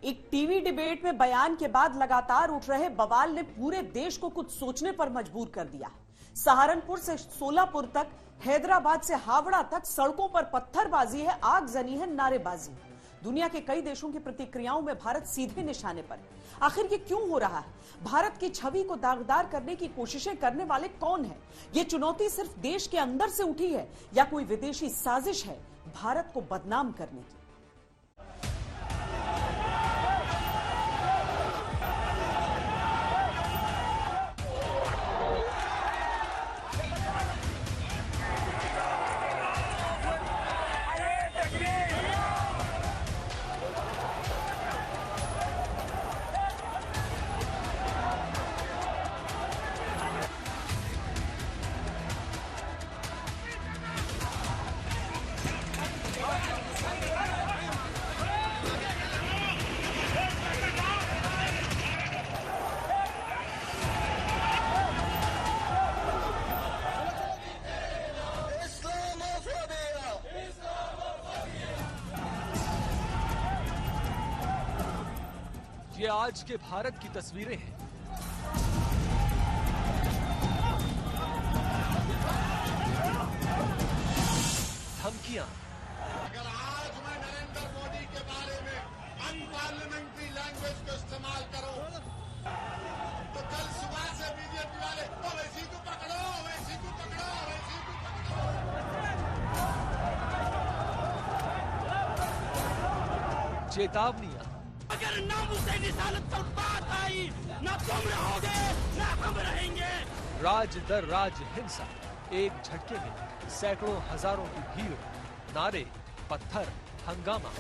एक TV debate में बयान के बाद लगातार उठ रहे बवाल ने पूरे देश को कुछ सोचने पर मजबूर कर दिया। सहारनपुर से सोलापुर तक, हैदराबाद से हावड़ा तक सड़कों पर पत्थरबाजी है, आगजनी है, नारेबाजी। दुनिया के कई देशों की प्रतिक्रियाओं में भारत सीधे निशाने पर। आखिर ये क्यों हो रहा है? भारत की छवि को दागदार करने की कोशिशें करने वाले कौन हैं? ये चुनौती सिर्फ देश के अंदर से उठी है या कोई विदेशी साजिश है भारत को बदनाम करने की? ये आज के भारत की तस्वीरें हैं। धमकियां। अगर आज मैं नरेंद्र मोदी के बारे में अनपार्लियामेंट्री लैंग्वेज को इस्तेमाल करूं, तो कल सुबह से बीजेपी वाले तो वैसी को पकड़ो, वैसी को पकड़ो, वैसी को पकड़ो। चेतावनियां। अगर ना मुझसे रिसालत पर बात आई, ना तुम रहोगे, ना हम रहेंगे। राज दर राज हिंसा, एक झटके में सैकड़ों हजारों की भीड़, नारे, पत्थर, हंगामा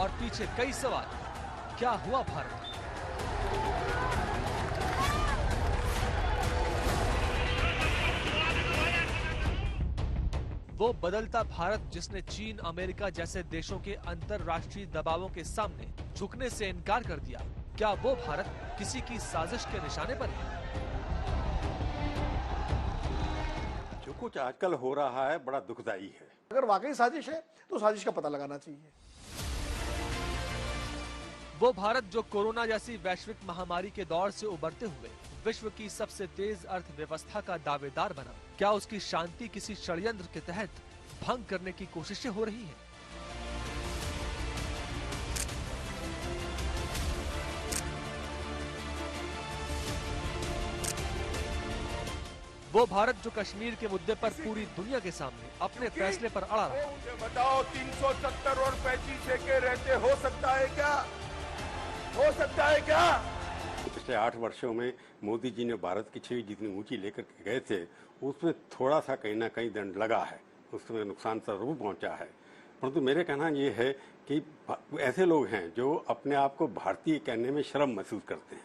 और पीछे कई सवाल। क्या हुआ भारत? वो बदलता भारत जिसने चीन, अमेरिका जैसे देशों के अंतरराष्ट्रीय दबावों के सामने झुकने से इनकार कर दिया। क्या वो भारत किसी की साजिश के निशाने पर है? जो कुछ आजकल हो रहा है बड़ा दुखदाई है। अगर वाकई साजिश है तो साजिश का पता लगाना चाहिए। वो भारत जो कोरोना जैसी वैश्विक महामारी के दौर से उबरते हुए विश्व की सबसे तेज अर्थव्यवस्था का दावेदार बना। क्या उसकी शांति किसी षड्यंत्र के तहत भंग करने की कोशिशें हो रही हैं? वो भारत जो कश्मीर के मुद्दे पर पूरी दुनिया के सामने अपने फैसले पर अड़ा रहा। मुझे बताओ, 370 और 35 के रहते हो सकता है क्या? हो सकता है क्या? पिछले 8 वर्षों में मोदी जी ने भारत की छवि जितनी ऊंची लेकर के गए थे, उसमें थोड़ा सा कहीं ना कहीं दंड लगा है, उसमें नुकसान जरूर पहुंचा है। परंतु मेरे कहना ये है कि ऐसे लोग हैं जो अपने आप को भारतीय कहने में शर्म महसूस करते हैं।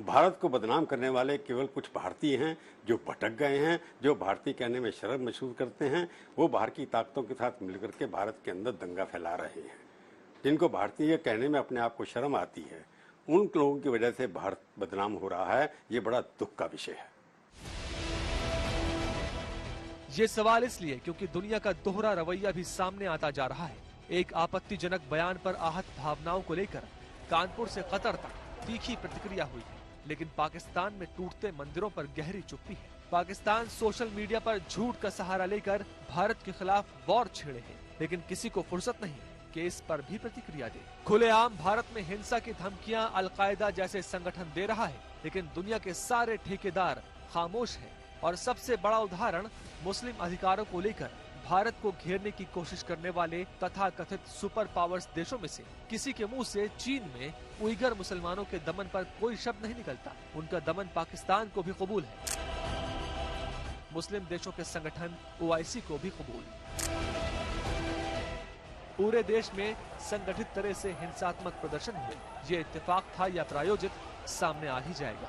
भारत को बदनाम करने वाले केवल कुछ भारतीय हैं जो भटक गए हैं, जो भारतीय कहने में शर्म महसूस करते हैं। वो बाहर की ताकतों के साथ मिलकर के भारत के अंदर दंगा फैला रहे हैं। जिनको भारतीय कहने में अपने आप को शर्म आती है, उन लोगों की वजह से भारत बदनाम हो रहा है। ये बड़ा दुख का विषय है। ये सवाल इसलिए क्योंकि दुनिया का दोहरा रवैया भी सामने आता जा रहा है। एक आपत्तिजनक बयान पर आहत भावनाओं को लेकर कानपुर से कतर तक तीखी प्रतिक्रिया हुई है, लेकिन पाकिस्तान में टूटते मंदिरों पर गहरी चुप्पी है। पाकिस्तान सोशल मीडिया पर झूठ का सहारा लेकर भारत के खिलाफ वॉर छेड़े है, लेकिन किसी को फुर्सत नहीं कि इस पर भी प्रतिक्रिया दे। खुलेआम भारत में हिंसा की धमकियां अल-कायदा जैसे संगठन दे रहा है, लेकिन दुनिया के सारे ठेकेदार खामोश हैं। और सबसे बड़ा उदाहरण मुस्लिम अधिकारों को लेकर भारत को घेरने की कोशिश करने वाले तथाकथित सुपर पावर्स देशों में से किसी के मुंह से चीन में उइगर मुसलमानों के दमन पर कोई शब्द नहीं निकलता। उनका दमन पाकिस्तान को भी कबूल है, मुस्लिम देशों के संगठन OIC को भी कबूल। पूरे देश में संगठित तरह से हिंसात्मक प्रदर्शन हुए। ये इत्तेफाक था या प्रायोजित, सामने आ ही जाएगा।